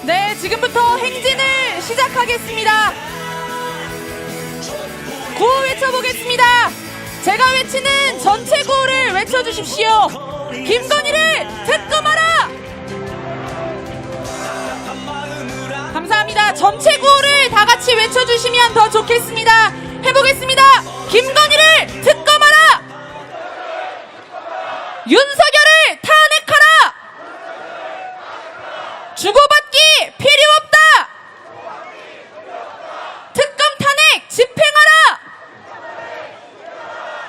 네, 지금부터 행진을 시작하겠습니다. 구호 외쳐보겠습니다. 제가 외치는 전체 구호를 외쳐주십시오. 김건희를 특검하라! 감사합니다. 전체 구호를 다 같이 외쳐주시면 더 좋겠습니다. 해보겠습니다. 김건희를 특검하라! 윤석열을 탄핵하라! 주고받기 필요 없다! 특검 탄핵 집행하라!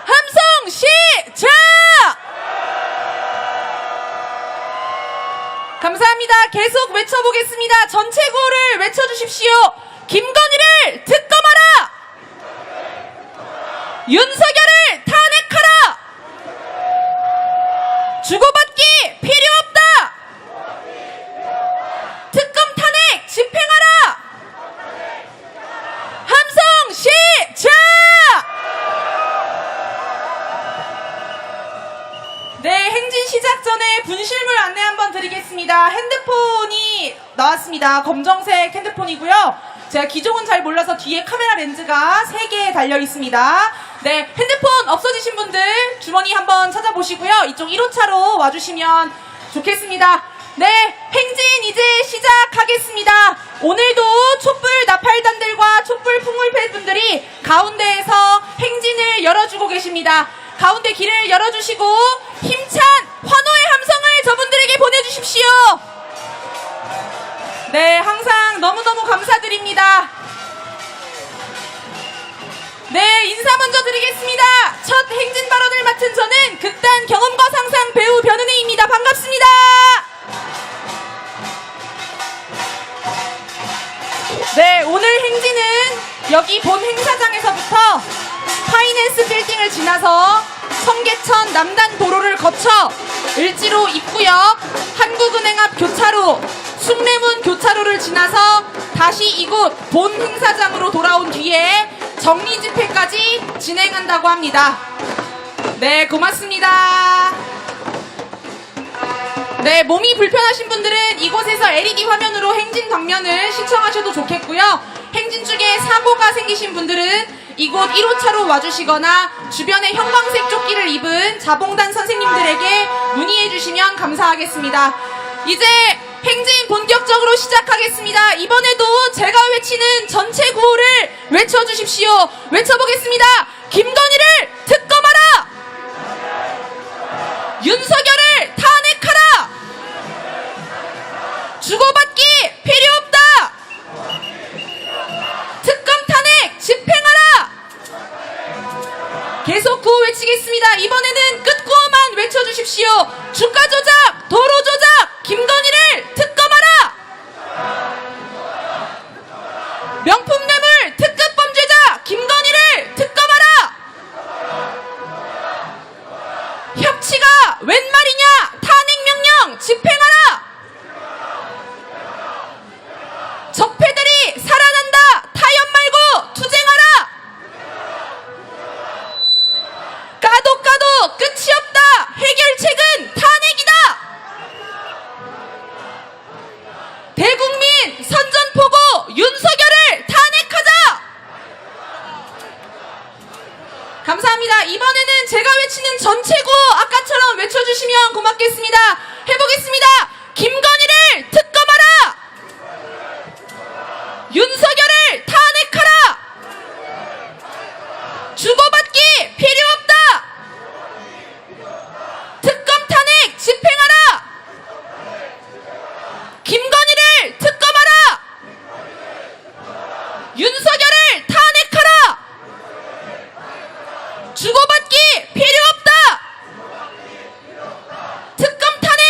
함성 시작! 감사합니다. 계속 외쳐보겠습니다. 전체 구호를 외쳐주십시오. 김건희를 특검하라! 윤석열을 탄핵하라! 주고받기 필요 없다! 특검 탄핵 집행하라! 함성 시작! 네, 행진 시작 전에 분실물 안내 한번 드리겠습니다. 핸드폰이 나왔습니다. 검정색 핸드폰이고요. 제가 기종은 잘 몰라서 뒤에 카메라 렌즈가 3개 달려 있습니다. 네, 핸드폰 없어지신 분들 주머니 한번 찾아보시고요. 이쪽 1호차로 와주시면 좋겠습니다. 네, 행진 이제 시작하겠습니다. 오늘도 촛불 나팔단들과 촛불 풍물패 분들이 가운데에서 행진을 열어주고 계십니다. 가운데 길을 열어주시고 힘찬 환호의 함성을 저분들에게 보내주십시오. 네, 항상 너무너무 감사드립니다. 네, 인사 먼저 드리겠습니다. 첫 행진 발언을 맡은 저는 극단 경험과 상상 배우 변은혜입니다. 반갑습니다. 네, 오늘 행진은 여기 본 행사장에서부터 파이낸스 빌딩을 지나서 청계천 남단 도로를 거쳐 을지로 입구역, 한국은행 앞 교차로, 숭례문 교차로를 지나서 다시 이곳 본 행사장으로 돌아온 뒤에 정리 집회까지 진행한다고 합니다. 네, 고맙습니다. 네, 몸이 불편하신 분들은 이곳에서 LED 화면으로 행진 방면을 시청하셔도 좋겠고요. 행진 중에 사고가 생기신 분들은 이곳 1호차로 와주시거나 주변에 형광색 조끼를 입은 자봉단 선생님들에게 문의해 주시면 감사하겠습니다. 이제 행진 본격적으로 시작하겠습니다. 이번에도 제가 외치는 전체 구호를 외쳐주십시오. 외쳐보겠습니다. 김건희를 특검하라! 윤석열을 탄핵하라! 주고받기 필요 없다! 특검 탄핵 집행하라! 계속 구호 외치겠습니다. 이번에는 끝구호만 외쳐주십시오. 주가 조작, 도로 조작, 김건희를 특검하라! 명품 뇌물 특급 범죄자 김건희를 특검하라! 협치가 웬 말이냐! 탄핵 명령 집행하라! 적폐들이 살아난다! 타협 말고 투쟁하라! 까도 끝이 없다! 해결책은 탄핵이다! 대국민 선전포고 윤석열을 탄핵하자! 감사합니다. 이번에는 제가 외치는 전체 구호 아까처럼 외쳐주시면 고맙겠습니다. 해보겠습니다. 김건희를 특검하라! 윤석열을 탄핵하라! 주고받기 필요 없다! 특검 탄핵 집행하라! 김건희를 특검하라! 윤석열을 탄핵하라! 주고받기 필요 없다! 특검 탄핵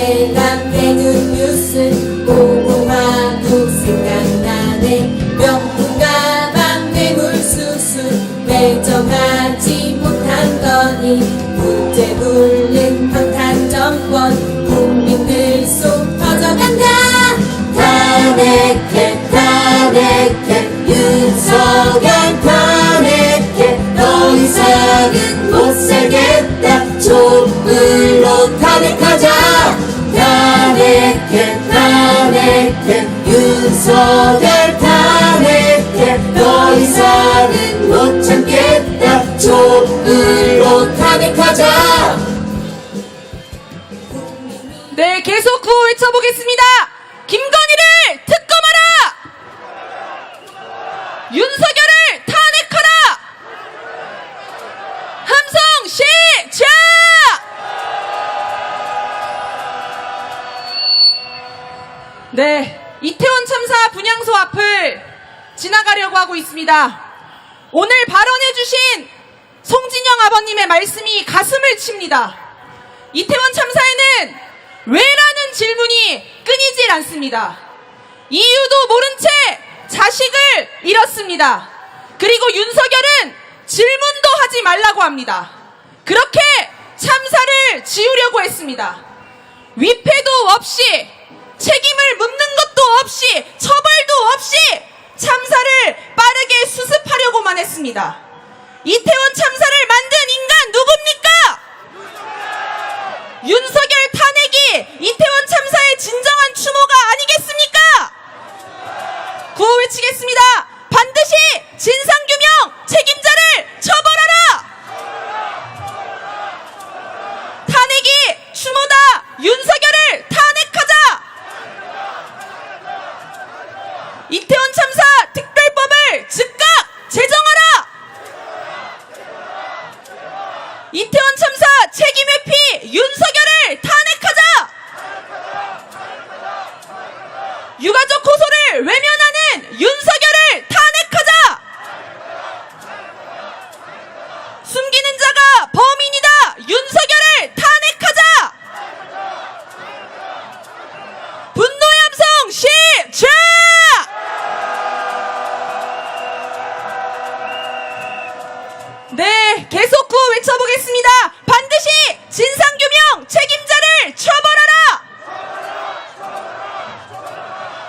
내가 빼는 뉴스 보고 마구 생각나네. 명품 가방 뇌물수수 매정하지 못한 거니 문제 불린 방탄 정권 국민들 속 퍼져간다. 탄핵해 탄핵해 윤석열 탄핵해 더 이상은 못 살겠다. 촛불로 탄핵하자. 탄핵해 탄핵해 윤석열 탄핵해 더 이상은 못 참겠다. 촛불로 탄핵하자. 네, 계속 구호 외쳐보겠습니다. 김건희를 특검하라! 윤석열을 탄핵하라! 함성 시작! 네, 이태원 참사 분향소 앞을 지나가려고 하고 있습니다. 오늘 발언해주신 송진영 아버님의 말씀이 가슴을 칩니다. 이태원 참사에는 왜라는 질문이 끊이질 않습니다. 이유도 모른 채 자식을 잃었습니다. 그리고 윤석열은 질문도 하지 말라고 합니다. 그렇게 참사를 지우려고 했습니다. 위패도 없이 책임을 묻는 것도 없이 처벌도 없이 참사를 빠르게 수습하려고만 했습니다. 이태원 참사를 만든 인간 누굽니까? 윤석열 탄핵이 이태원 참사의 진정한 추모가 아니겠습니까? 구호 외치겠습니다. 반드시 진상규명 책임자를 처벌하라! 탄핵이 추모다. 윤석열을 탄핵하자. 이태원 참사 특별법을 즉각 제정하라. 이태원 참사 책임 회피 윤석열을 탄핵하자. 유가족 고소를 외면하는 윤석열을 탄핵하자. 숨기는 자가 범인이다. 윤석열을 탄핵하자. 분노의 함성 시작! 네, 계속 구호 외쳐보겠습니다. 반드시 진상규명 책임자를 처벌하라!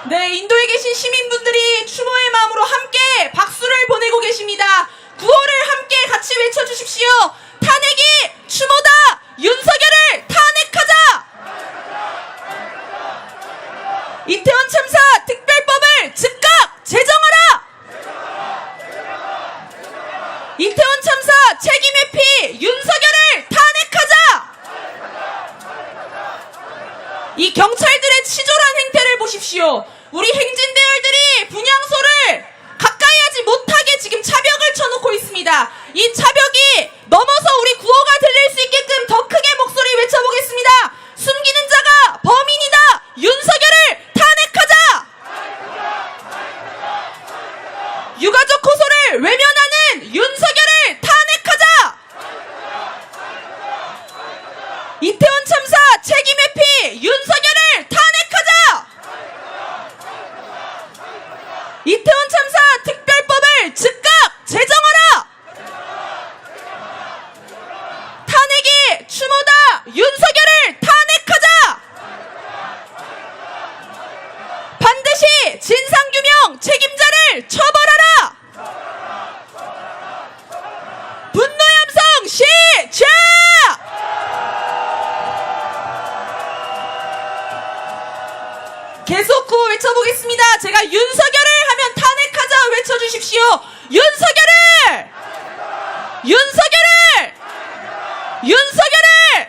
네, 인도에 계신 시민분들이 추모의 마음으로 함께 박수를 보내고 계십니다. 구호를 함께 같이 외쳐주십시오. 탄핵이 추모다. 윤석열을 탄핵하자. 이태원 참사 특별법을 즉각 제정하라. 이태원 참사 책임 회피 윤석열을 탄핵하자. 이 경찰들의 치졸한 행태를 보십시오. 우리 행진대열들이 분향소를 가까이 하지 못하게 지금 차벽을 쳐놓고 있습니다. 이 차벽이 넘어서 우리 구호가 들릴 수 있게끔 더 크게 목소리 외쳐보겠습니다. 숨기는 자가 범인이다. 윤석열을 탄핵하자. 유가족 고소를 외면하는 윤석열을 탄핵하자. 이태원 참사 책임 회피 윤석열을 탄핵하자. 이태원 참사 특별법을 즉각 제정하라. 탄핵이 추모다. 윤석열을 탄핵하자. 반드시 진상규명 책임자를 처벌하라. 분노의 함성 시작! 계속 구호 외쳐보겠습니다. 제가 윤석열을 하면 탄핵하자 외쳐주십시오. 윤석열을! 윤석열을! 윤석열을!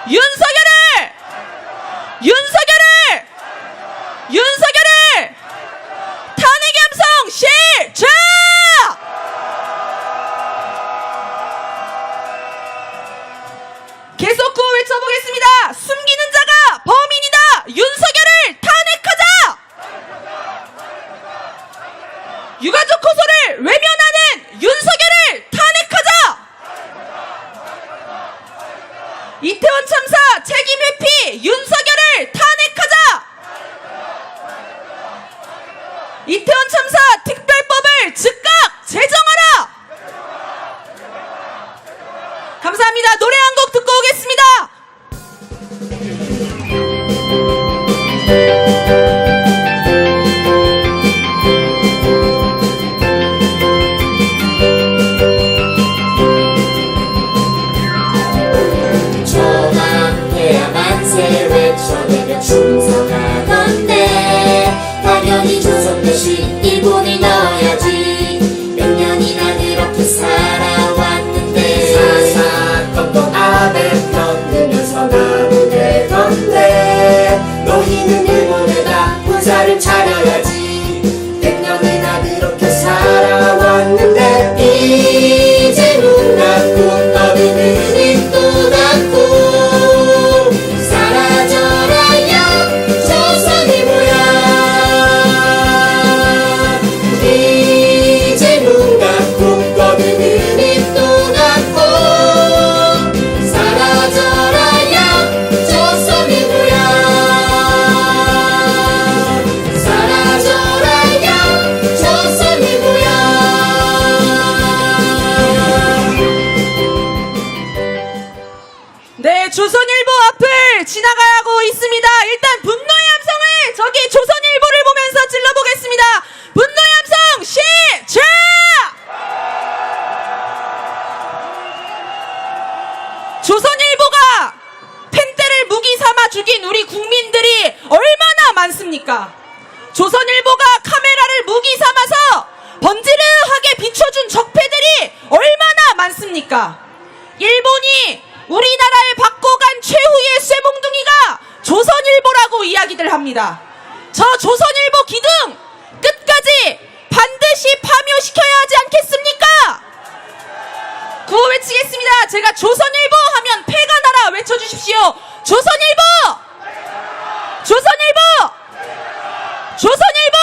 윤석열을! 윤석열을! 윤석열을! 탄핵의 함성 시작! 계속 구호 외쳐보겠습니다. 숨기는 자가 범인이다. 윤석열을 탄핵하자. 유가족 고소를 외면하는 윤석열을 탄핵하자. 만세 외쳐내며 충성하던데 당연히 조선 대신 일본을 넣어야지. 몇 년이나 그렇게 살아왔는데 사사건건 아베 편들면서 나무되던데 너희는 일본에다 군사를 차려야지. 100년이나 그렇게 살아왔는데 이제 눈 감고 떠드는 입도 닫고 사라져라요 조선이 뭐야. 이제 눈 감고 떠드는 입도 닫고 사라져라요 조선이 뭐야. 사라져라요 조선이 뭐야. 네, 조선일보 앞을 지나가고 있습니다. 일단 분노의 함성을 저기 조선일보를 보면서 질러보겠습니다. 분노의 함성 시작! 조선일보가 펜대를 무기 삼아 죽인 우리 국민들이 얼마나 많습니까? 조선일보가 카메라를 무기 삼아서 번지르하게 비춰준 적폐들이 얼마나 많습니까? 일본이 우리나라에 받고 간 최후의 쇠몽둥이가 조선일보라고 이야기들 합니다. 저 조선일보 기둥 끝까지 반드시 파묘시켜야 하지 않겠습니까? 구호 외치겠습니다. 제가 조선일보 하면 패가 나라 외쳐주십시오. 조선일보! 조선일보! 조선일보!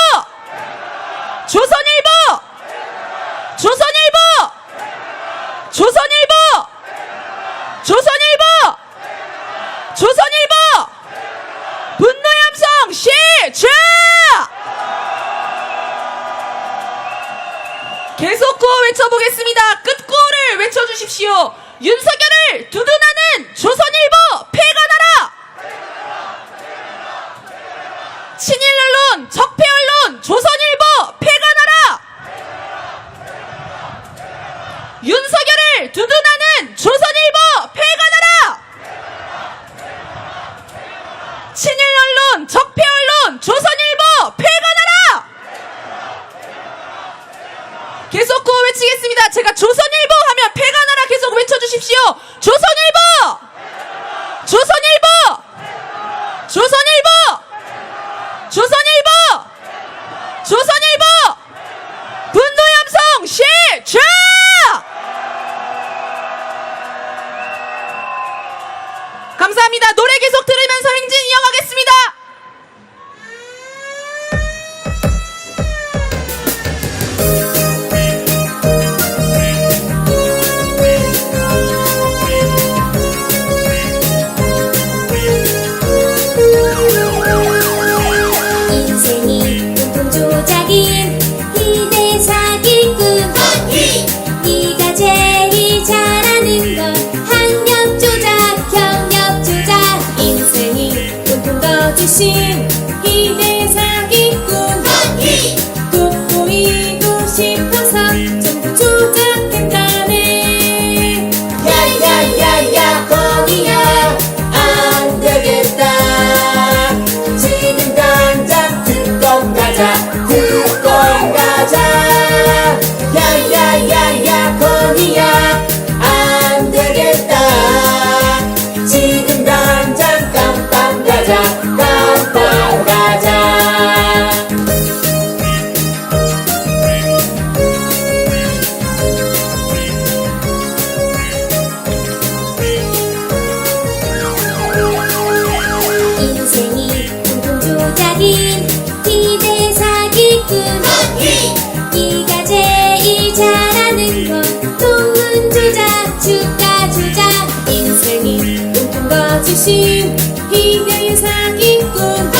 조선일보! 조선일보! 조선일보! 조선일보! 조선일보! 분노의 함성 시작! 계속 구호 외쳐보겠습니다. 끝구호를 외쳐주십시오. 윤석열을 두둔하는 조선일보 패가 나라! 친일 언론, 적폐 언론, 조선일보 패가 나라! 윤석열을 두둔하는 조선일보 패가 나라! 친일 언론, 적폐 언론, 조선일보 패가 나라! 계속 구호 외치겠습니다. 제가 조선일보 하면 패가 나라 계속 외쳐주십시오. 조선일보! 조선일보! 조선일보! 조선일보! 조선일보! 분노의 함성 시작! 감사합니다. 노래 계속 들으면서 행진 이어가겠습니다. 인생이 온통 조작인 희대 사기꾼 네가 제일 잘하는 건 학력 조작 경력 조작. 인생이 온통 거짓인 희대 사기꾼 돋보이고 싶어서 전부 조작했다네. 야야야야 거기야 안 되겠다. 지금 당장 특검 가자 특검 가자. 야야야야 거기야 안 되겠다. 지금 당장 깜빵 가자 깜빵 가자. 인생이 온통 조작인 희대 사기꾼 네가 제일 잘하는 건 돈은 조작 주가 조작. 인생이 온통 거짓인 희대 사기꾼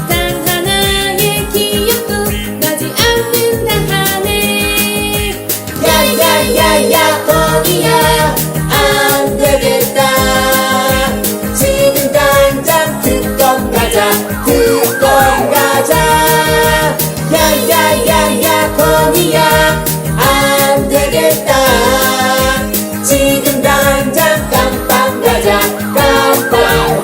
단 하나의 기억도 나지 않는다 하네. 야야야야 거기야 안 되겠다. 지금 당장 특검 가자 특검 가자. 야야야야 거기야 안 되겠다. 지금 당장 깜빵 가자 깜빵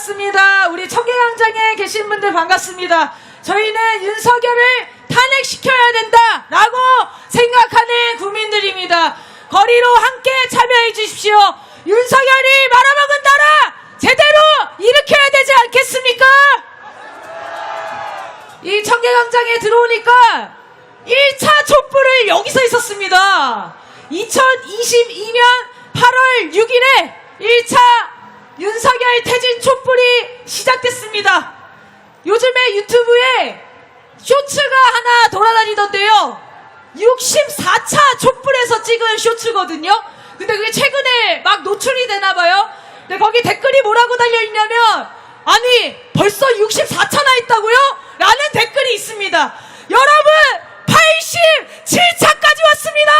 반갑습니다. 우리 청계광장에 계신 분들 반갑습니다. 저희는 윤석열을 탄핵시켜야 된다라고 생각하는 국민들입니다. 거리로 함께 참여해 주십시오. 윤석열이 말아먹은 나라 제대로 일으켜야 되지 않겠습니까? 이 청계광장에 들어오니까 1차 촛불을 여기서 있었습니다. 2022년 8월 6일에 1차 윤석열 퇴진 촛불이 시작됐습니다. 요즘에 유튜브에 쇼츠가 하나 돌아다니던데요. 64차 촛불에서 찍은 쇼츠거든요. 근데 그게 최근에 막 노출이 되나봐요. 근데 거기 댓글이 뭐라고 달려있냐면, 아니 벌써 64차나 있다고요? 라는 댓글이 있습니다. 여러분 87차까지 왔습니다.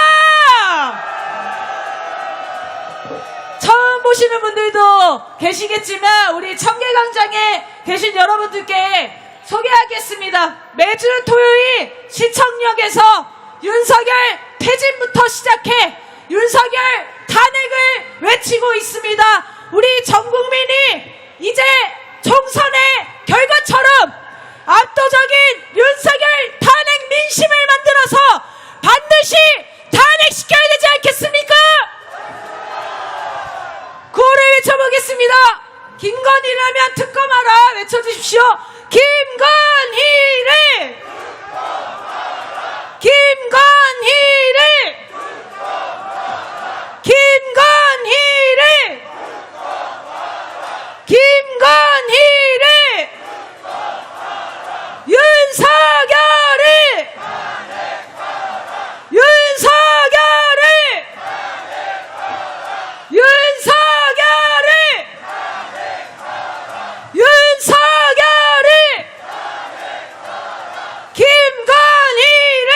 처음 보시는 분들도 계시겠지만 우리 청계광장에 계신 여러분들께 소개하겠습니다. 매주 토요일 시청역에서 윤석열 퇴진부터 시작해 윤석열 탄핵을 외치고 있습니다. 우리 전 국민이 이제 총선의 결과처럼 압도적인 윤석열 탄핵 민심을 만들어서 반드시 탄핵시켜야 되지 않겠습니까? 구호를 외쳐보겠습니다. 김건희라면 특검하라 외쳐주십시오. 김건희를! 김건희를! 김건희를! 김건희를! 윤석열을! 윤석열을! 윤석열을! 윤석열을! 김건희를!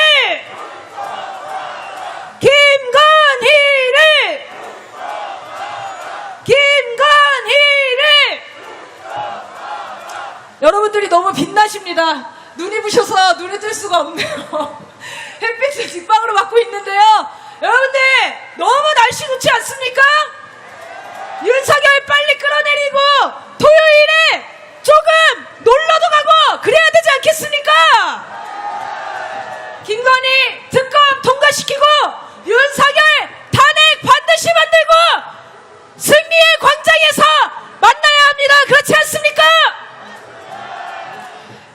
김건희를! 김건희를! 여러분들이 너무 빛나십니다. 눈이 부셔서 눈에 뜰 수가 없네요. 햇빛을 직방으로 받고 있는데요. 여러분들 너무 날씨 좋지 않습니까? 윤석열 빨리 끌어내리고 토요일에 조금 놀러도 가고 그래야 되지 않겠습니까? 김건희 특검 통과시키고 윤석열 탄핵 반드시 만들고 승리의 광장에서 만나야 합니다. 그렇지 않습니까?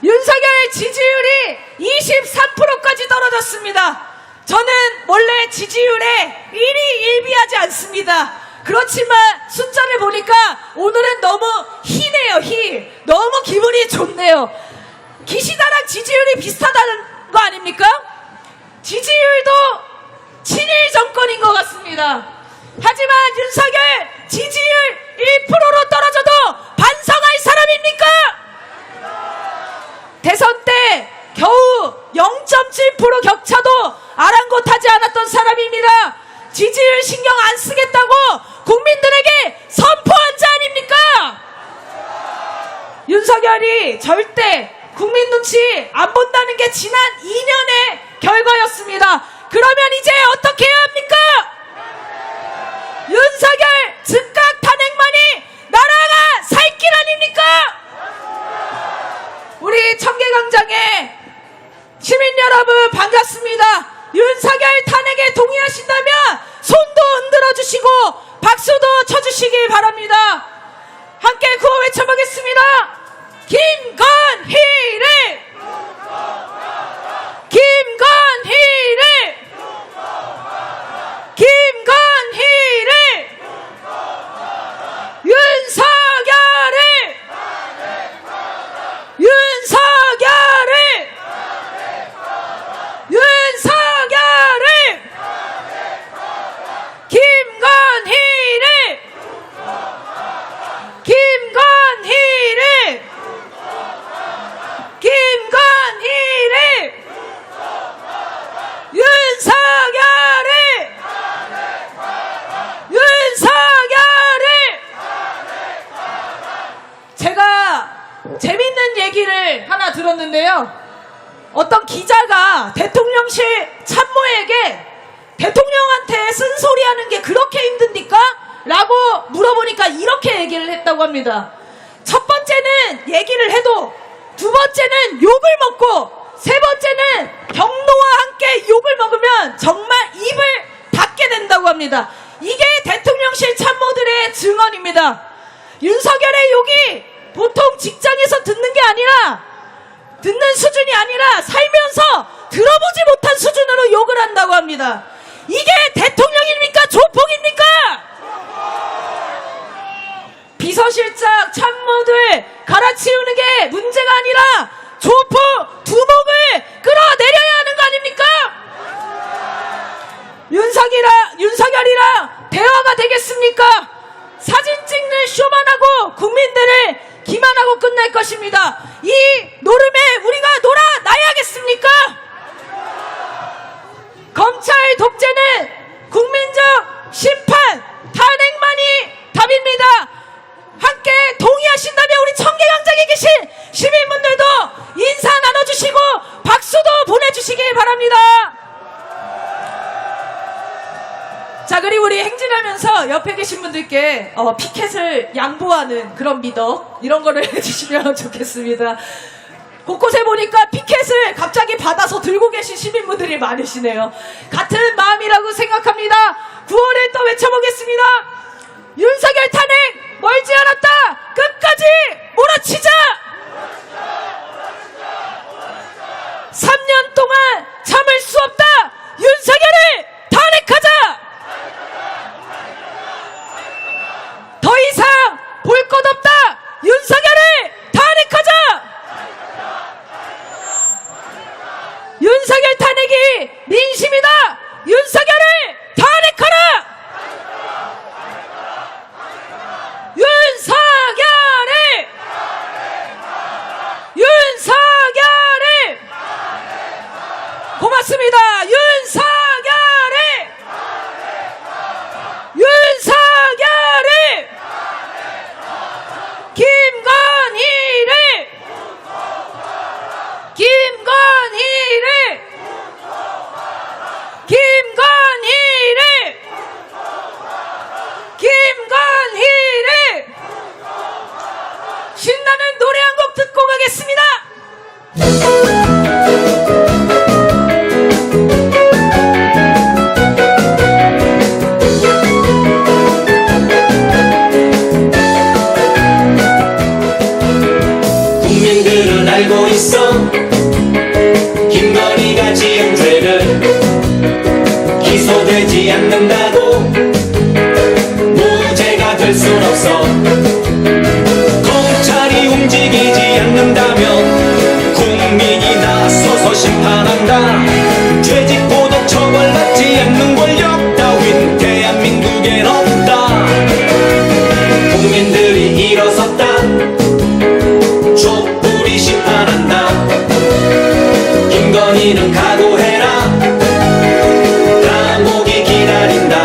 윤석열 지지율이 23%까지 떨어졌습니다. 저는 원래 지지율에 일희일비하지 않습니다. 그렇지만 숫자를 보니까 오늘은 너무 희네요. 희. 너무 기분이 좋네요. 기시다랑 지지율이 비슷하다는 거 아닙니까? 지지율도 친일 정권인 것 같습니다. 하지만 윤석열 지지율 1%로 떨어져도 반성할 사람입니까? 대선 때 겨우 0.7% 격차도 아랑곳하지 않았던 사람입니다. 지지율 신경 안 쓰겠다고 국민들에게 선포한 자 아닙니까? 윤석열이 절대 국민 눈치 안 본다는 게 지난 2년의 결과였습니다. 그러면 이제 어떻게 해야 합니까? 윤석열 즉각 탄핵만이 나라가 살 길 아닙니까? 우리 청계광장에 시민 여러분 반갑습니다. 윤석열 탄핵에 동의하신다면 손도 흔들어 주시고 박수도 쳐주시길 바랍니다. 함께 구호 외쳐보겠습니다. 김건희를! 김건희를! 김건희를! 윤석열을! 윤석열을! 윤석열을! 김건희를! 김건희를! 김건희를! 윤석열을! 윤석열을! 제가 재밌는 얘기를 하나 들었는데요. 어떤 기자가 대통령실 참모에게 대통령한테 쓴소리하는 게 그렇게 힘듭니까? 라고 물어보니까 이렇게 얘기를 했다고 합니다. 첫 번째는 얘기를 해도, 두 번째는 욕을 먹고, 세 번째는 경로와 함께 욕을 먹으면 정말 입을 닫게 된다고 합니다. 이게 대통령실 참모들의 증언입니다. 윤석열의 욕이 보통 직장에서 듣는 게 아니라, 듣는 수준이 아니라 살면서 들어보지 못한 수준으로 욕을 한다고 합니다. 이게 대통령입니까? 조폭입니까? 비서실장 참모들 갈아치우는 게 문제가 아니라 조폭 두목을 끌어내려야 하는 거 아닙니까? 윤석열이랑 대화가 되겠습니까? 사진 찍는 쇼만 하고 국민들을 기만하고 끝날 것입니다. 이 노름에 우리가 놀아나야겠습니까? 검찰 독재는 국민적 심판, 탄핵만이 답입니다. 함께 동의하신다면 우리 청계광장에 계신 시민분들도 인사 나눠주시고 박수도 보내주시길 바랍니다. 자, 그리고 우리 행진하면서 옆에 계신 분들께 피켓을 양보하는 그런 미덕, 이런 거를 해주시면 좋겠습니다. 곳곳에 보니까 피켓을 갑자기 받아서 들고 계신 시민분들이 많으시네요. 같은 마음이라고 생각합니다. 구호를 또 외쳐보겠습니다. 윤석열 탄핵 멀지 않았다. 끝까지 몰아치자. 3년 동안 참을 수 없다. 윤석열을 탄핵하자. 더 이상 볼 것 없다. 윤석열을 탄핵하자. 윤석열 탄핵이 민심이다. 윤석열을 탄핵하라. 윤석열을 고맙습니다. 윤석열을 김건희를 신나는 노래 한 곡 듣고 가겠습니다. 국민들은 알고 있어 김건희가 지은 죄를 기소되지 않는다고 무죄가 될 순 없어. 검찰이 움직이지 않는다면 국민이 나서서 심판한다. 죄짓고도 처벌받지 않는 권력 따윈 대한민국엔 없다. 국민들이 일어섰다. 촛불이 심판한다. 김건희는 각오해라. 감옥이 기다린다.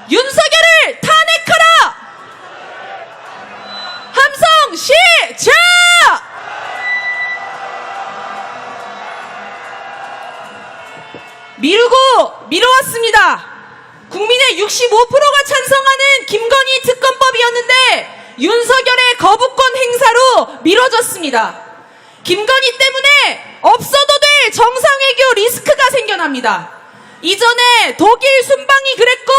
윤석열을 탄핵하라! 함성 시작! 미뤄왔습니다. 국민의 65%가 찬성하는 김건희 특검법이었는데 윤석열의 거부권 행사로 미뤄졌습니다. 김건희 때문에 없어도 될 정상외교 리스크가 생겨납니다. 이전에 독일 순방이 그랬고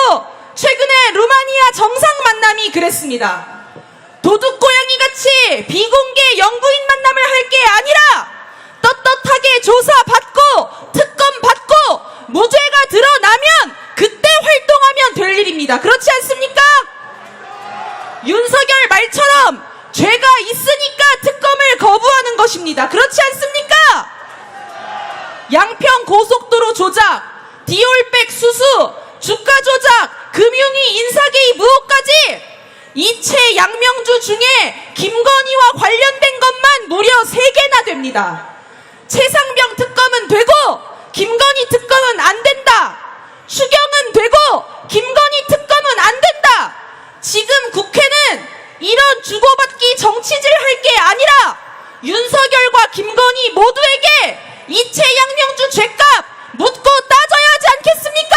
최근에 루마니아 정상 만남이 그랬습니다. 도둑고양이같이 비공개 영구인 만남을 할 게 아니라 떳떳하게 조사받고 특검 받고 무죄가 드러나면 그때 활동하면 될 일입니다. 그렇지 않습니까? 윤석열 말처럼 죄가 있으니까 특검을 거부하는 것입니다. 그렇지 않습니까? 양평 고속도로 조작, 디올백 수수, 주가 조작, 금융위 인사개입 의혹까지 이채 양명주 중에 김건희와 관련된 것만 무려 3개나 됩니다. 최상병 특검은 되고 김건희 특검은 안 된다. 추경은 되고 김건희 특검은 안 된다. 지금 국회는 이런 주고받기 정치질 할 게 아니라 윤석열과 김건희 모두에게 이채 양명주 죄값 묻고 따져야 하지 않겠습니까?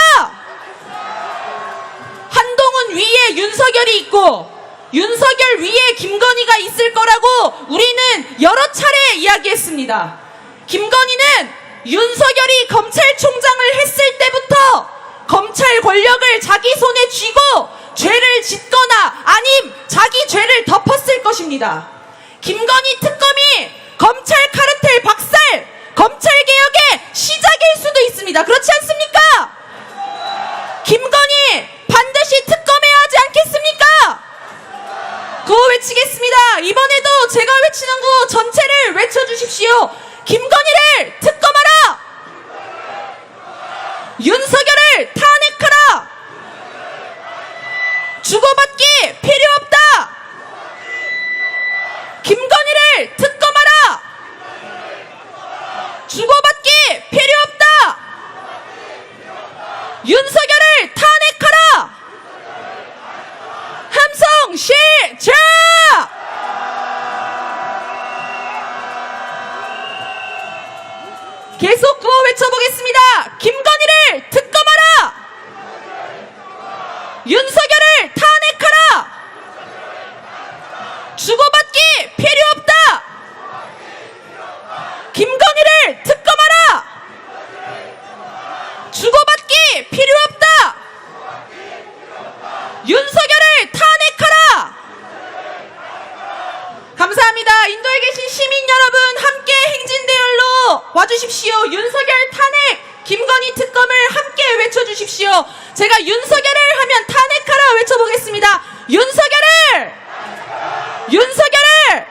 한동훈 위에 윤석열이 있고 윤석열 위에 김건희가 있을 거라고 우리는 여러 차례 이야기했습니다. 김건희는 윤석열이 검찰총장을 했을 때부터 검찰 권력을 자기 손에 쥐고 죄를 짓거나 아님 자기 죄를 덮었을 것입니다. 김건희 특검이 검찰 카르텔 박살, 검찰개혁의 시작일 수도 있습니다. 그렇지 않습니까? 김건희 반드시 특검해야 하지 않겠습니까? 구호 외치겠습니다. 이번에도 제가 외치는 구호 전체를 외쳐주십시오. 김건희를 특검하라! 윤석열을 탄핵하라! 주고받기 필요 없다! 김건희를 특검하라! 주고받기 필요 없다! 윤석열을 탄핵하라! 함성 시작! 계속 구호 외쳐보겠습니다. 김건희를 특검하라! 윤석열을 탄핵하라! 주고받기 필요 없다! 김건희를 특검하라! 주고받기 필요 없다! 윤석열을 탄핵하라! 감사합니다. 인도에 계신 시민 여러분 함께 행진대열로 와주십시오. 윤석열 탄핵, 김건희 특검을 함께 외쳐주십시오. 제가 윤석열을 하면 탄핵하라 외쳐보겠습니다. 윤석열을! 윤석열을!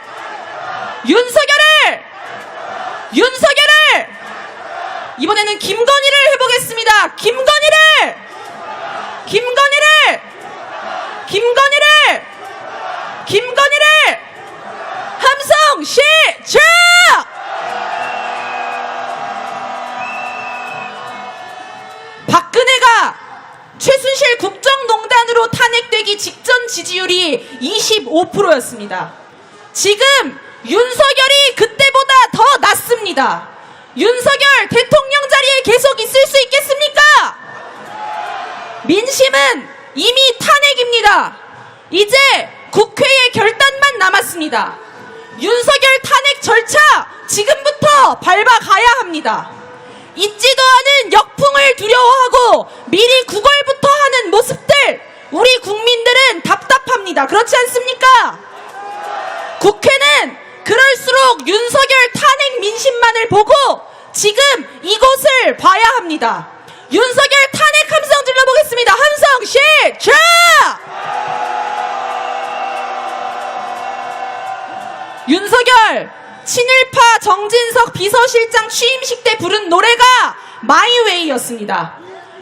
윤석열을! 윤석열을! 이번에는 김건희를 해보겠습니다. 김건희를! 김건희를! 김건희를! 김건희를! 함성 시작! 박근혜가 최순실 국정농단으로 탄핵되기 직전 지지율이 25%였습니다. 지금 윤석열이 그때보다 더 낮습니다. 윤석열 대통령 자리에 계속 있을 수 있겠습니까? 민심은 이미 탄핵입니다. 이제 국회의 결단만 남았습니다. 윤석열 탄핵 절차 지금부터 밟아가야 합니다. 있지도 않은 역풍을 두려워하고 미리 구걸부터 하는 모습들, 우리 국민들은 답답합니다. 그렇지 않습니까? 국회는 그럴수록 윤석열 탄핵 민심만을 보고 지금 이곳을 봐야 합니다. 윤석열 탄핵 함성 질러보겠습니다. 함성 시작! 윤석열 친일파 정진석 비서실장 취임식 때 부른 노래가 마이웨이였습니다.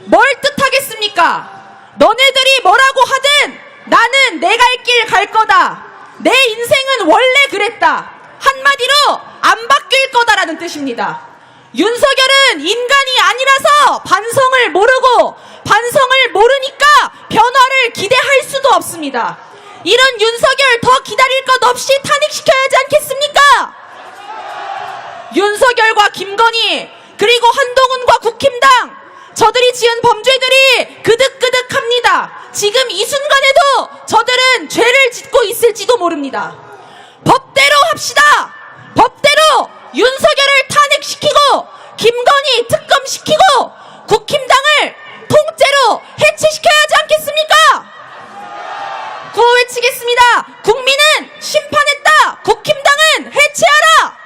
뭘 뜻하겠습니까? 너네들이 뭐라고 하든 나는 내 갈 길 갈 거다. 내 인생은 원래 그랬다. 한마디로 안 바뀔 거다라는 뜻입니다. 윤석열은 인간이 아니라서 반성을 모르고 반성을 모르니까 변화를 있습니다. 이런 윤석열 더 기다릴 것 없이 탄핵시켜야 하지 않겠습니까? 윤석열과 김건희 그리고 한동훈과 국힘당 저들이 지은 범죄들이 그득그득합니다. 지금 이 순간에도 저들은 죄를 짓고 있을지도 모릅니다. 법대로 합시다. 법대로 윤석열을 탄핵시키고 김건희 특검시키고 국힘당을 통째로 해체시켜야 하지 않겠습니까? 구호 외치겠습니다. 국민은 심판했다. 국힘당은 해체하라.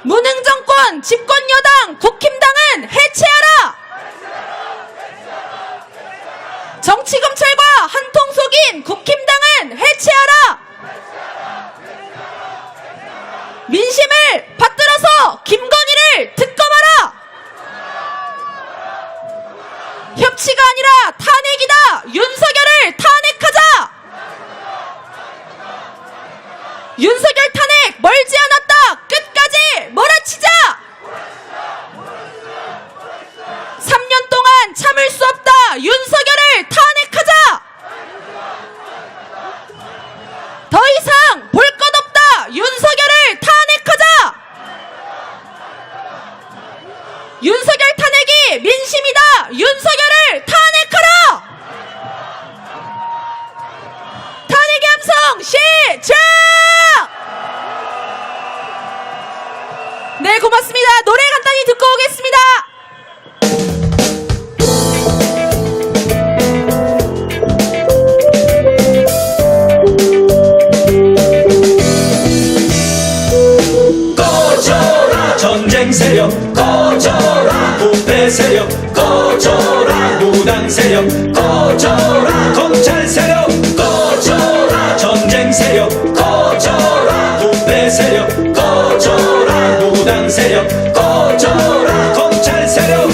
무능정권 집권여당 국힘당은 해체하라. 정치검찰과 한통속인 국힘당은 해체하라. 민심을 받들어서 김건희를 특검하라. 협치가 아니라 탄핵이다. 윤석열을 탄핵하자. 윤석열 탄핵 멀지 않았다. 끝까지 몰아치자. 3년 동안 참을 수 없다. 윤석열을 탄핵하자. 더 이상 볼 것 없다. 윤석열을 탄핵하자. 윤석열 탄핵이 민심이다. 윤석열을 탄핵하라. 탄핵의 함성 시작. 네, 고맙습니다. 노래 간단히 듣고 오겠습니다. 꺼져라 전쟁 세력, 꺼져라 부패 세력, 꺼져라 무당 세력, 꺼져라 검찰 세력, 꺼져라 전쟁 세력, 꺼져라 부패 세력, 꺼져라 무당 세력, 꺼져라 검찰 세력.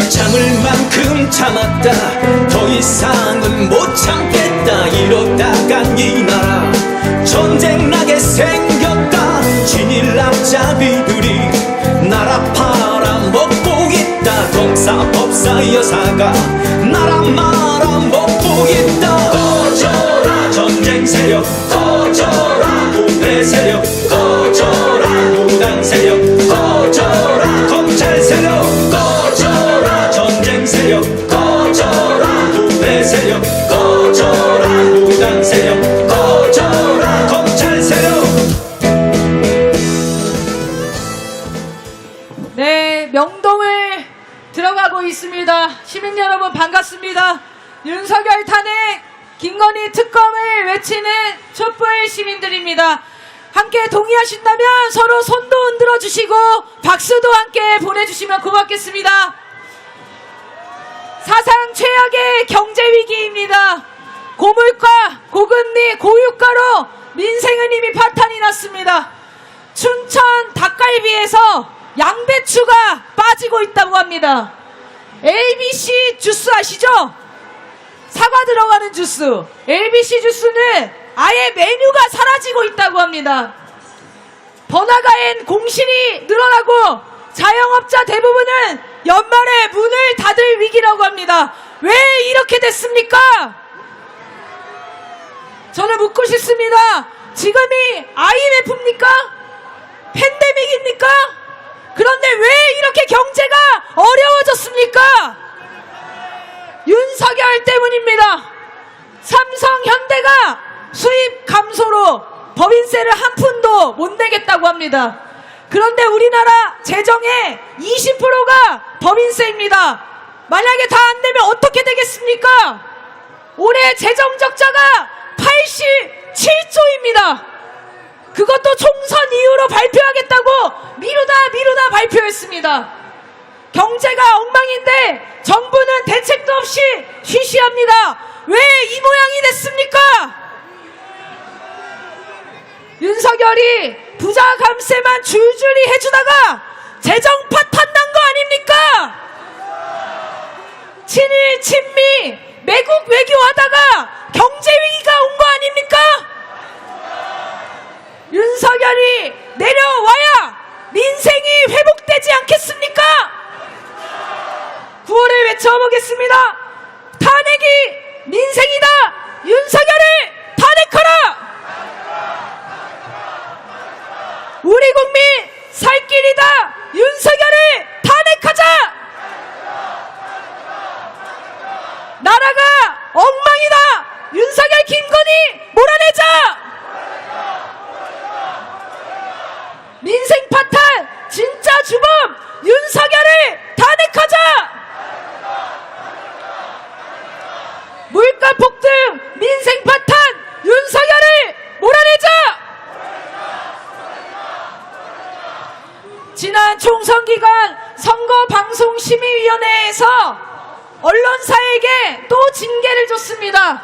참을 만큼 참았다. 더 이상은 못 참겠다. 이러다간 이 나라 전쟁나게 생겼다. 진일 앞잡이들이 나라 팔아먹고 있다. 검사 법사 여사가 나라 말아먹고 있다. 꺼져라 전쟁 세력, 꺼져라 부패 세력, 꺼져라 무당 세력, 꺼져라 검찰 세력, 꺼져라 전쟁 세력, 꺼져라 부패 세력, 꺼져라 무당 세력, 꺼져라 검찰 세력. 네, 명동을 들어가고 있습니다. 시민 여러분 반갑습니다. 윤석열 탄핵, 김건희 특검을 외치는 촛불 시민들입니다. 함께 동의하신다면 서로 손도 흔들어 주시고 박수도 함께 보내주시면 고맙겠습니다. 사상 최악의 경제 위기입니다. 고물가, 고금리, 고유가로 민생은 이미 파탄이 났습니다. 춘천 닭갈비에서 양배추가 빠지고 있다고 합니다. ABC 주스 아시죠? 사과 들어가는 주스. ABC 주스는 아예 메뉴가 사라지고 있다고 합니다. 번화가엔 공실이 늘어나고 자영업자 대부분은 연말에 문을 닫을 위기라고 합니다. 왜 이렇게 됐습니까? 저는 묻고 싶습니다. 지금이 IMF입니까? 팬데믹입니까? 그런데 왜 이렇게 경제가 어려워졌습니까? 윤석열 때문입니다. 삼성, 현대가 수입 감소로 법인세를 한 푼도 못 내겠다고 합니다. 그런데 우리나라 재정의 20%가 법인세입니다. 만약에 다 안 내면 어떻게 되겠습니까? 올해 재정 적자가 87조입니다. 그것도 총선 이후로 발표하겠다고 미루다 발표했습니다. 경제가 엉망인데 정부는 대책도 없이 쉬쉬합니다. 왜 이 모양이 됐습니까? 윤석열이 부자 감세만 줄줄이 해주다가 재정 파탄 난 거 아닙니까? 친일 친미 매국 외교하다가 경제 위기가 온 거 아닙니까? 윤석열이 내려와야 민생이 회복되지 않겠습니까? 구호를 외쳐보겠습니다. 탄핵이 민생이다. 윤석열을 탄핵하라. 우리 국민 살 길이다. 윤석열을 탄핵하자. 나라가 엉망이다. 윤석열 김건희 몰아내자. 민생 파탄 진짜 주범 윤석열을 탄핵하자. 물가 폭등 민생 파탄 윤석열을 몰아내자. 지난 총선 기간 선거방송심의위원회에서 언론사에게 또 징계를 줬습니다.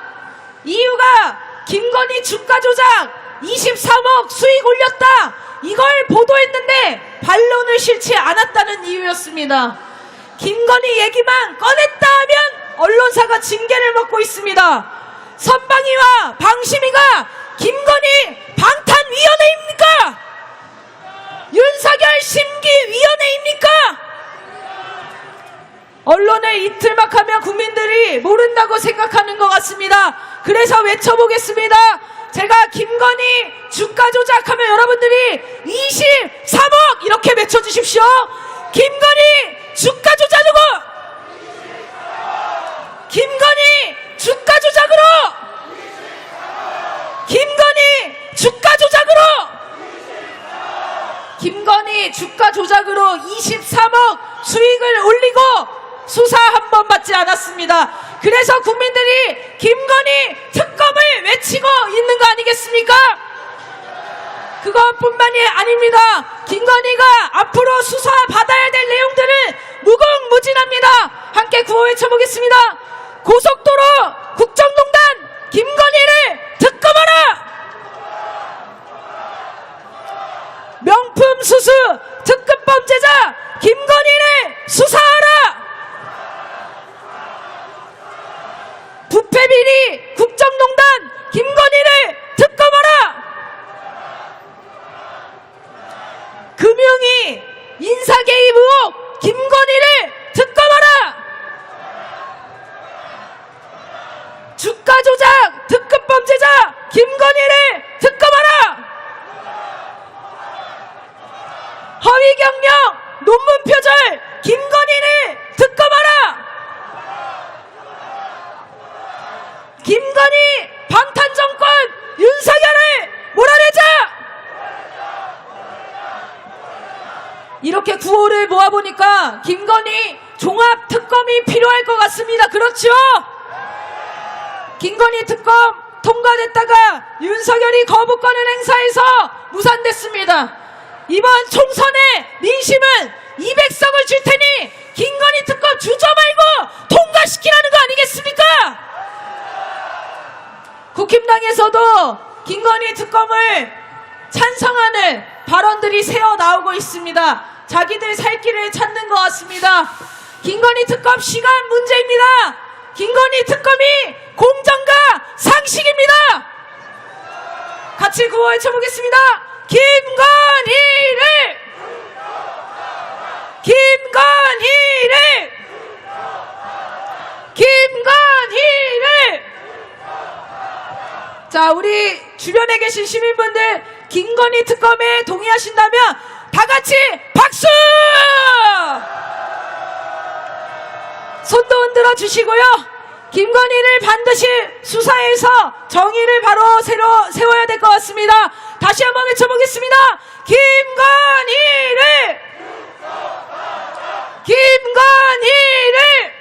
이유가 김건희 주가 조작 23억 수익 올렸다. 이걸 보도했는데 반론을 싫지 않았다는 이유였습니다. 김건희 얘기만 꺼냈다 하면 언론사가 징계를 먹고 있습니다. 선방위와 방심위가 김건희 방탄위원회입니까? 윤석열 심기위원회입니까? 언론을 이틀막하면 국민들이 모른다고 생각하는 것 같습니다. 그래서 외쳐보겠습니다. 제가 김건희 주가 조작하면 여러분들이 23억 이렇게 외쳐주십시오. 김건희 주가 조작으로, 김건희 주가 조작으로, 김건희 주가 조작으로, 김건희 주가 조작으로 23억 수익을 올리고 수사 한 번 받지 않았습니다. 그래서 국민들이 김건희 특검을 외치고 있는 거 아니겠습니까? 그것뿐만이 아닙니다. 김건희가 앞으로 수사 받아야 될 내용들은 무궁무진합니다. 함께 구호 외쳐보겠습니다. 고속도로 국정농단 김건희를 특검하라. 명품 수수 특급 범죄자 김건희를 수사하라. 부패 비리 국정농단 김건희를 특검하라. 금융위 인사 개입 의혹 김건희를 특검하라. 주가 조작 특급 범죄자 김건희를 특검하라. 허위 경력 논문 표절 김건희를 특검하라. 김건희 방탄정권 윤석열을 몰아내자. 이렇게 구호를 모아보니까 김건희 종합특검이 필요할 것 같습니다. 그렇죠? 김건희 특검 통과됐다가 윤석열이 거부권을 행사해서 무산됐습니다. 이번 총선에 민심은 200석을 줄 테니 김건희 특검 주저 말고 통과시키라는 거 아니겠습니까? 국힘당에서도 김건희 특검을 찬성하는 발언들이 새어 나오고 있습니다. 자기들 살 길을 찾는 것 같습니다. 김건희 특검 시간 문제입니다. 김건희 특검이 공정과 상식입니다. 같이 구호 외쳐보겠습니다. 김건희를, 김건희를, 김건희를. 자, 우리 주변에 계신 시민분들 김건희 특검에 동의하신다면 다 같이 박수! 손도 흔들어 주시고요. 김건희를 반드시 수사해서 정의를 바로 세워야 될 것 같습니다. 다시 한번 외쳐보겠습니다. 김건희를, 김건희를,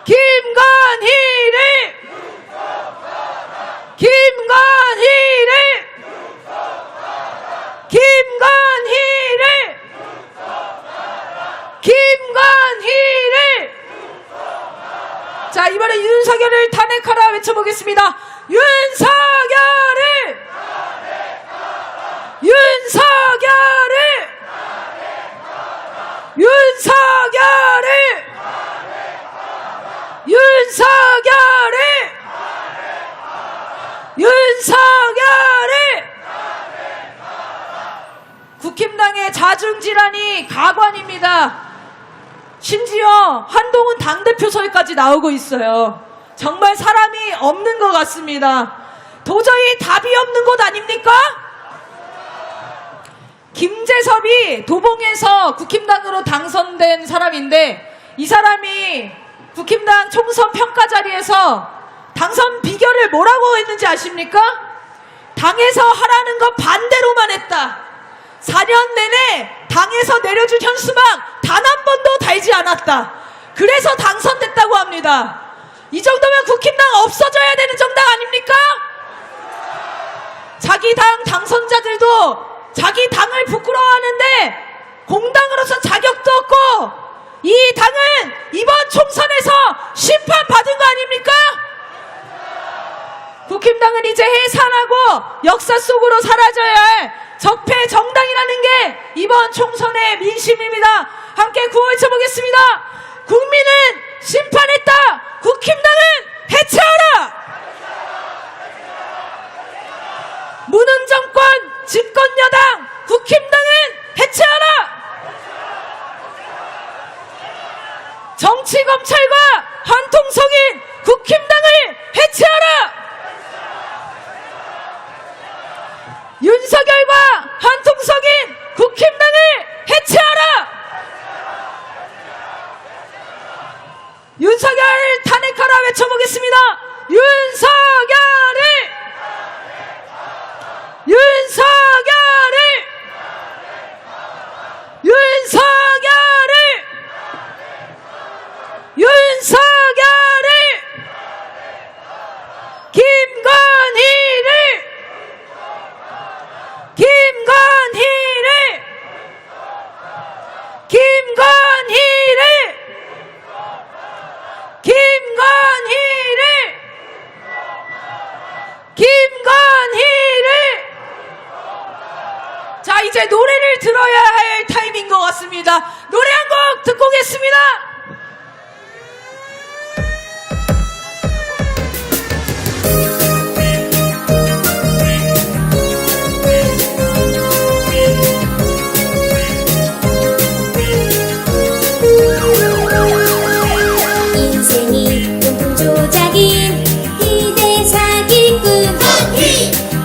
김건희를, 김건희를, 김건희를, 김건희를. 자, 이번에 윤석열을 탄핵하라 외쳐보겠습니다. 윤석열을, 윤석열을, 윤석열을, 윤석열을, 윤석열을. 국힘당의 자중질환이 가관입니다. 심지어 한동훈 당대표설까지 나오고 있어요. 정말 사람이 없는 것 같습니다. 도저히 답이 없는 것 아닙니까? 김재섭이 도봉에서 국힘당으로 당선된 사람인데 이 사람이 국힘당 총선 평가 자리에서 당선 비결을 뭐라고 했는지 아십니까? 당에서 하라는 거 반대로만 했다. 4년 내내 당에서 내려준 현수막 단 한 번도 달지 않았다. 그래서 당선됐다고 합니다. 이 정도면 국힘당 없어져야 되는 정당 아닙니까? 자기 당 당선자들도 자기 당을 부끄러워하는데 공당으로서 자격도 없고 이 당은 이번 총선에서 심판받은 거 아닙니까? 국힘당은 이제 해산하고 역사 속으로 사라져야 할 적폐 정당이라는 게 이번 총선의 민심입니다. 함께 구호 외쳐보겠습니다. 국민은 심판했다. 국힘당은 해체하라. 무능정권 집권여당 국힘당은 해체하라. 정치검찰과 한통속인 국힘당을 해체하라. 윤석열과 한통속인 국힘당을 해체하라. 윤석열을 탄핵하라 외쳐보겠습니다. 윤석열을 김건희를 자, 이제 노래를 들어야 할 타임인 것 같습니다. 노래 한 곡 듣고 오겠습니다. 인생이 똥통 조작인 희대 사기꾼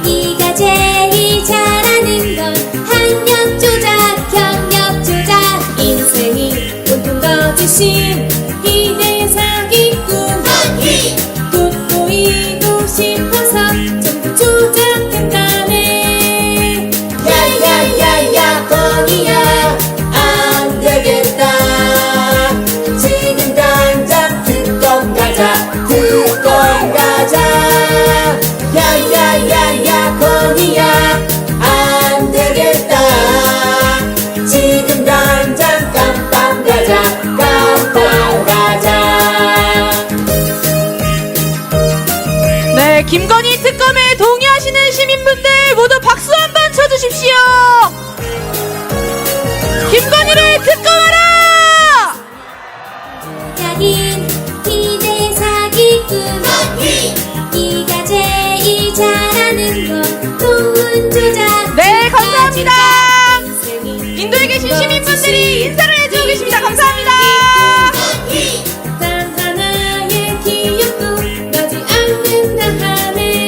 네가 제일 잘하는 건 학력 조작 경력 조작 인생이 온통 거짓인 희대 사기꾼 돋보이고 싶어서 전부 조작한다네 야야야야 건이야 안 되겠다 지금 당장 특검 가자 특검 가자 야야야야 건이야 안 되겠다 지금 당장 깜빵 가자 깜빵 가자 네, 김건희 특검에 동의하시는 시민분들 모두 박수 한번 쳐주십시오. 김건희를 특검하라! 자긴 희대 사기꾼 네가 제일 잘하는 건 좋은 조작 네, 감사합니다. 인도에 계신 시민분들이 인사를 해주고 계십니다. 감사합니다. 단 하나의 기억도 나지 않는다 하네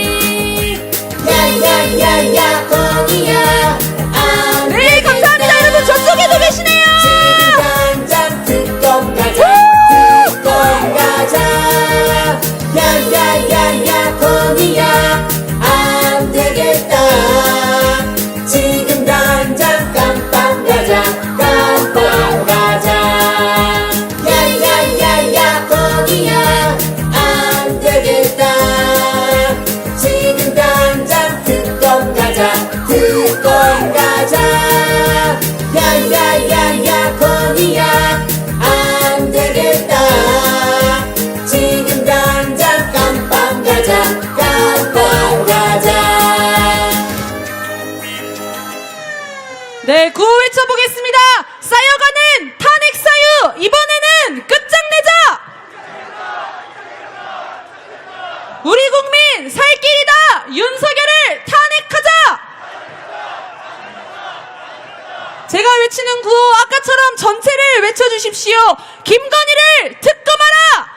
주십시오. 김건희를 특검하라.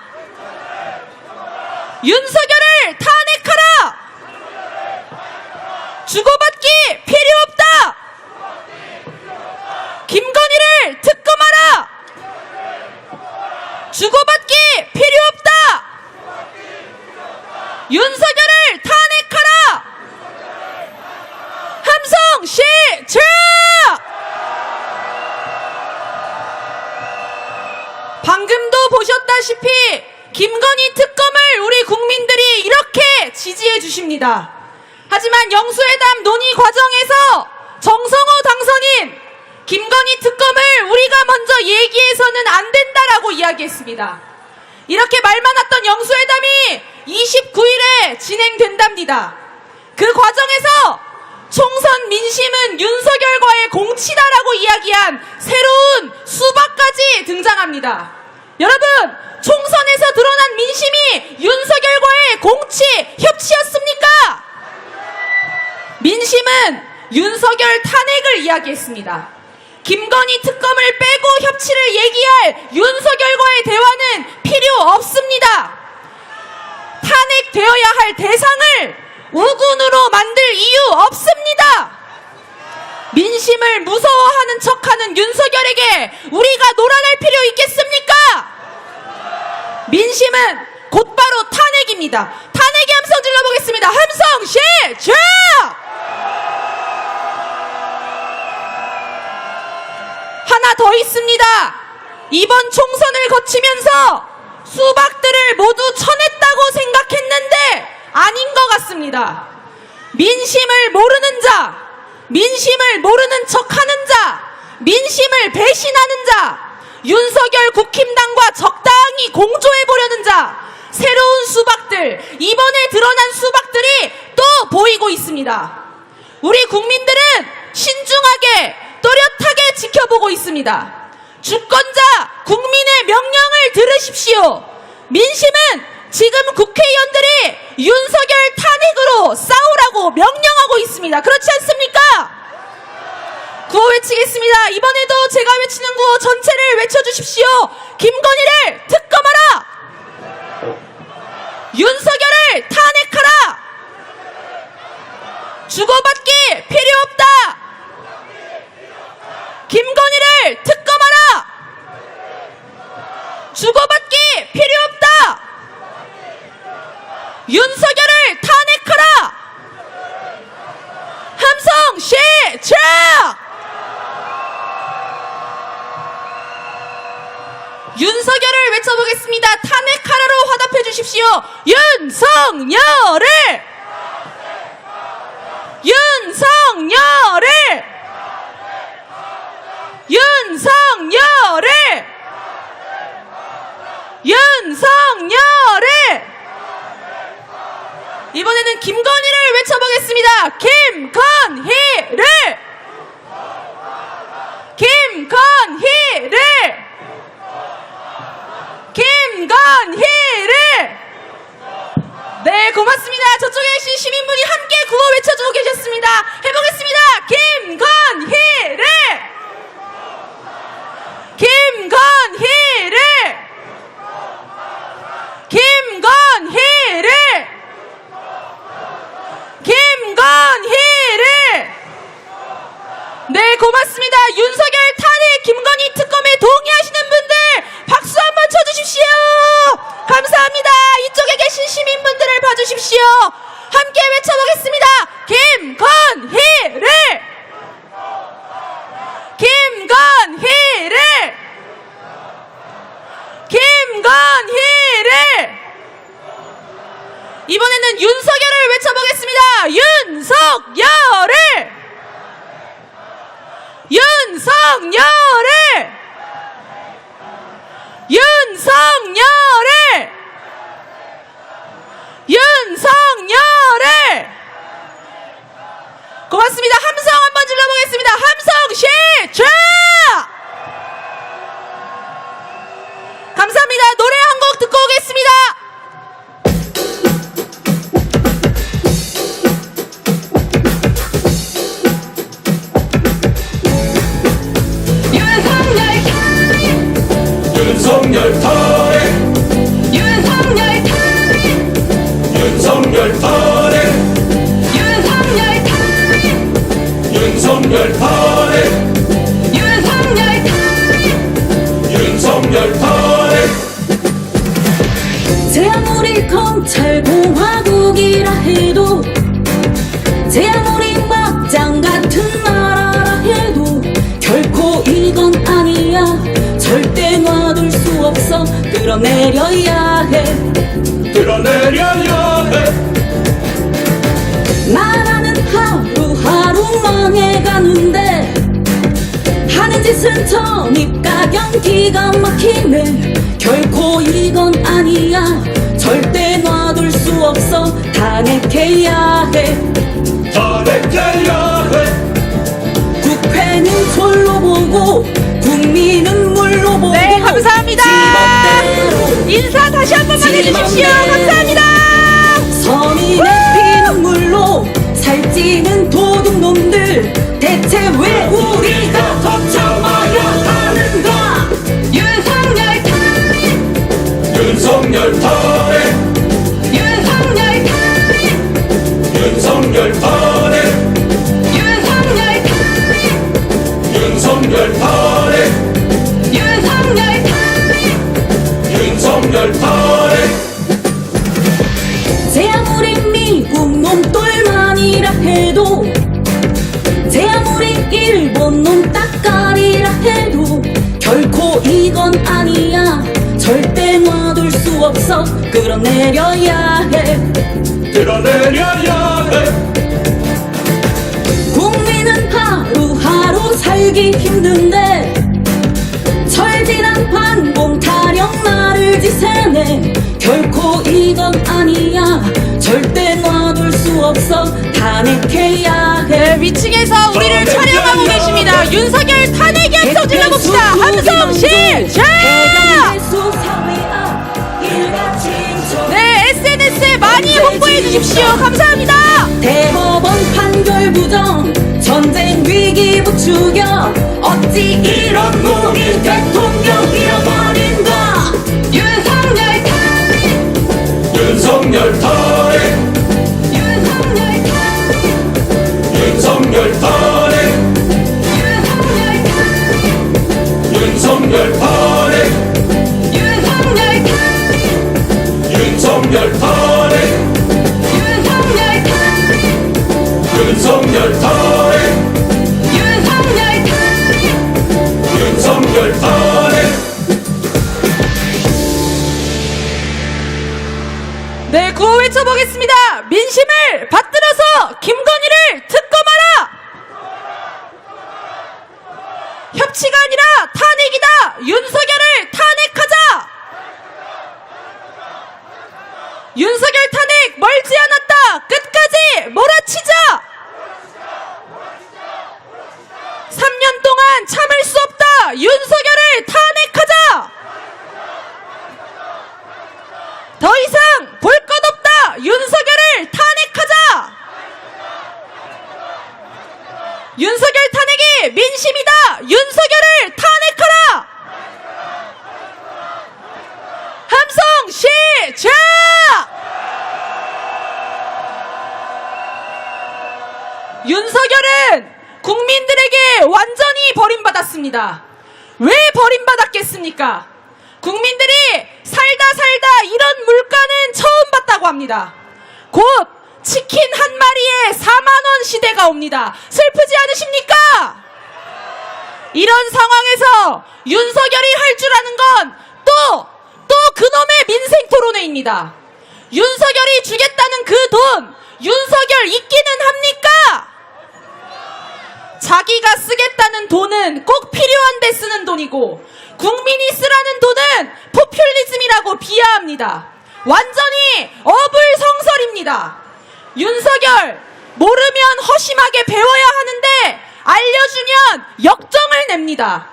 윤석열을 탄핵하라. 주고받기 필요 없다. 김건희를 특검하라. 주고받기 필요 없다. 윤석열을 탄핵하라. 함성 시작. 방금도 보셨다시피 김건희 특검을 우리 국민들이 이렇게 지지해 주십니다. 하지만 영수회담 논의 과정에서 정성호 당선인 김건희 특검을 우리가 먼저 얘기해서는 안 된다라고 이야기했습니다. 이렇게 말 많았던 영수회담이 29일에 진행된답니다. 그 과정에서 총선 민심은 윤석열과의 공치다라고 이야기한 새로운 수박까지 등장합니다. 여러분, 총선에서 드러난 민심이 윤석열과의 공치, 협치였습니까? 민심은 윤석열 탄핵을 이야기했습니다. 김건희 특검을 빼고 협치를 얘기할 윤석열과의 대화는 필요 없습니다. 탄핵되어야 할 대상을 우군으로 만들 이유 없습니다. 민심을 무서워하는 척하는 윤석열에게 우리가 놀아날 필요 있겠습니까? 민심은 곧바로 탄핵입니다. 탄핵의 함성 질러보겠습니다. 함성 시작! 하나 더 있습니다. 이번 총선을 거치면서 수박들을 모두 쳐냈다고 생각했는데 아닌 것 같습니다. 민심을 모르는 자, 민심을 모르는 척하는 자, 민심을 배신하는 자, 윤석열 국힘당과 적당히 공조해보려는 자, 새로운 수박들, 이번에 드러난 수박들이 또 보이고 있습니다. 우리 국민들은 신중하게 또렷하게 지켜보고 있습니다. 주권자 국민의 명령을 들으십시오. 민심은 지금 국회의원들이 윤석열 탄핵으로 싸우라고 명령하고 있습니다. 그렇지 않습니까? 구호 외치겠습니다. 이번에도 제가 외치는 구호 전체를 외쳐주십시오. 김건희를 특검하라. 윤석열을 탄핵하라. 주고받기 필요 없다. 김건희를 특검하라. 주고받기 필요 없다. 윤석열을 탄핵하라. 함성 시작. 윤석열을 외쳐보겠습니다. 탄핵하라로 화답해 주십시오. 윤석열을, 윤석열을, 윤석열을, 윤석열을. 이번에는 김건희를 외쳐보겠습니다. 김건희를, 김건희를, 김건희를. 네, 고맙습니다. 저쪽에 계신 시민분이 함께 구호 외쳐주고 계셨습니다. 해보겠습니다. 김건희를, 김건희를, 김건희를, 김건희를. 네, 고맙습니다. 윤석열 탄핵 김건희 특검에 동의하시는 분들 박수 한번 쳐주십시오. 감사합니다. 이쪽에 계신 시민분들을 봐주십시오. 함께 외쳐보겠습니다. 김건희를, 김건희를, 김건희를. 이번에는 윤석열을 외쳐보겠습니다. 윤석열을, 윤석열을, 윤석열을, 윤석열을. 고맙습니다. 함성 한번 질러보겠습니다. 함성 시작. 감사합니다. 노래 한 곡 듣고 오겠습니다. 윤석열 탄핵 윤석열 탄핵 윤석열 탄핵 윤석열 탄핵 윤석열 탄핵 윤석열 탄핵 윤석열 탄핵 윤석열 탄핵 제 아무리 검찰공화국이라 해도 제 아무리 막장 같은 나라라 해도 결코 이건 아니야. 절대 놔둘 수 없어. 끌어내려야 해. 끌어내려야 해 나라는 하루하루 망해가는데 하는 짓은 천입가경 기가 막히네. 결코 이건 아니야. 절대 놔둘 수 없어. 탄핵해야 해. 탄핵해야 해 국회는 졸로 보고 국민은 물로 보고 네, 감사합니다. 지멋대로 인사 다시 한 번만 해주십시오. 감사합니다. 서민의 피눈물로 살찌는 도둑놈들 대체 왜 우리가 더 참아야 하는가. 윤석열 탄핵 윤석열 탄핵 윤석열 탄핵 윤석열 탄핵 윤석열 탄핵 윤석열 탄핵 윤석열 탄핵 윤석열 탄핵 제 아무리 미국 놈똘만이라 해도 제 아무리 일본 놈 따까리라 해도 결코 이건 아니야. 절대 놔둘 수 없어. 끌어내려야 해. 끌어내려야 해 국민은 하루하루 살기 힘든데 철진한 반공 타령 나를 지새네. 결코 이건 아니야. 절대 놔둘 수 없어. 탄핵해야 해. 네, 위층에서 우리를 촬영하고 계십니다. 윤석열 탄핵의 함성 질러봅시다. 함성 시작! 네, SNS에 많이 홍보해 주십시오. 감사합니다. 대법원 판결 부정 전쟁 위기 부추겨 어찌 이런 놈이 대통령이어버린다. 윤석열 탄핵 윤석열 탄핵 윤석열 탄핵 윤석열 탄핵 윤석열 탄핵 윤석열 탄핵 윤석열 탄핵 윤석열 탄핵 윤석열 탄핵 윤석열 탄핵 네, 구호 외쳐보겠습니다. 민심을 받들어서 김건희를 특검하라! 협치가 아니라 탄핵이다! 윤석열을 탄핵하자! 윤석열 탄핵 멀지 않았다! 끝까지 몰아치자! 3년 동안 참을 수 없다! 윤석열을 탄핵하자! 더 이상 볼 것 없다! 윤석열을 탄핵하자! 윤석열 탄핵이 민심이다! 윤석열을 탄핵하라! 함성 시작! 윤석열은 국민들에게 완전히 버림받았습니다. 왜 버림받았겠습니까? 국민들이 살다 이런 물가는 처음 봤다고 합니다. 곧 치킨 한 마리에 4만원 시대가 옵니다. 슬프지 않으십니까? 이런 상황에서 윤석열이 할 줄 아는 건 또 그놈의 민생 토론회입니다. 윤석열이 주겠다는 그 돈 윤석열 있기는 합니까? 자기가 쓰겠다는 돈은 꼭 필요한 데 쓰는 돈이고 국민이 쓰라는 돈은 포퓰리즘이라고 비하합니다. 완전히 어불성설입니다. 윤석열 모르면 허심하게 배워야 하는데 알려주면 역정을 냅니다.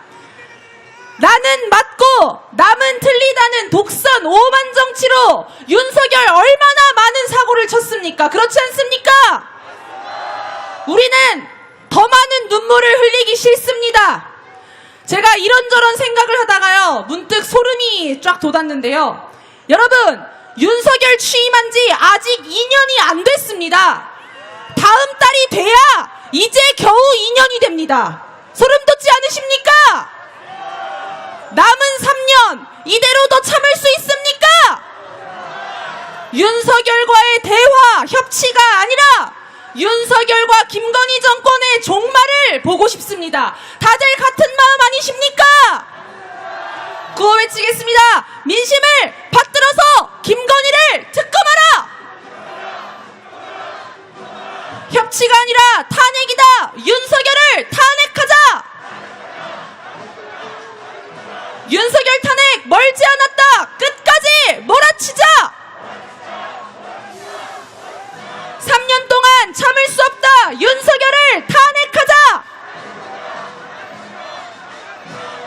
나는 맞고 남은 틀리다는 독선 오만 정치로 윤석열 얼마나 많은 사고를 쳤습니까? 그렇지 않습니까? 우리는 더 많은 눈물을 흘리기 싫습니다. 제가 이런저런 생각을 하다가요 문득 소름이 소문이 쫙 돋았는데요. 여러분, 윤석열 취임한 지 아직 2년이 안 됐습니다. 다음 달이 돼야 이제 겨우 2년이 됩니다. 소름 돋지 않으십니까? 남은 3년 이대로 더 참을 수 있습니까? 윤석열과의 대화, 협치가 아니라 윤석열과 김건희 정권의 종말을 보고 싶습니다. 다들 같은 마음 아니십니까? 구호 외치겠습니다. 민심을 받들어서 김건희를 특검하라! 협치가 아니라 탄핵이다! 윤석열을 탄핵하자! 윤석열 탄핵 멀지 않았다! 끝까지 몰아치자! 3년 동안 참을 수 없다! 윤석열을 탄핵하자!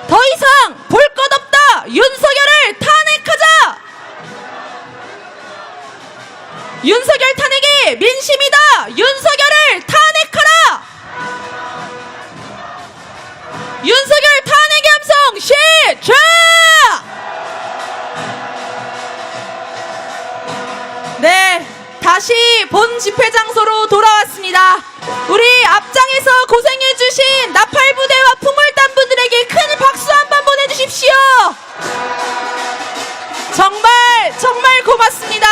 더 이상 볼 것 없다! 윤석열을 탄핵하자! 윤석열 탄핵이 민심이다! 윤석열을 탄핵하라! 윤석열 탄핵의 함성 시작! 네, 다시 본 집회 장소로 돌아왔습니다. 우리 앞장에서 고생해주신 나팔부대와 풍물단 분들에게 큰 박수 한번 보내주십시오. 정말 고맙습니다.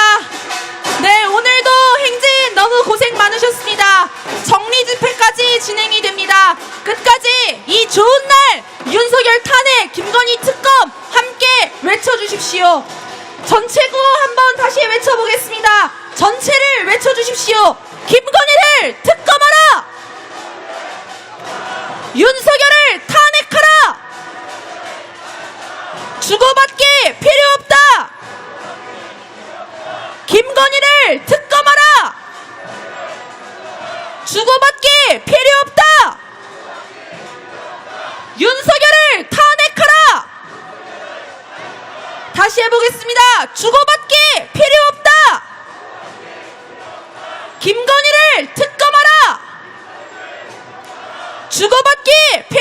네, 오늘도 행진 너무 고생 많으셨습니다. 정리 집회까지 진행이 됩니다. 끝까지 이 좋은 날 윤석열 탄핵, 김건희 특검 함께 외쳐주십시오. 전체 구호 한번 다시 외쳐보겠습니다. 전체를 외쳐주십시오. 김건희를 특검하라! 윤석열을 탄핵하라! 주고받기 필요 없다! 김건희를 특검하라! 주고받기 필요 없다! 윤석열을 탄핵하라! 다시 해보겠습니다. 주고받기 필요 없다! 김건희를 특검하라! 주고받기 필요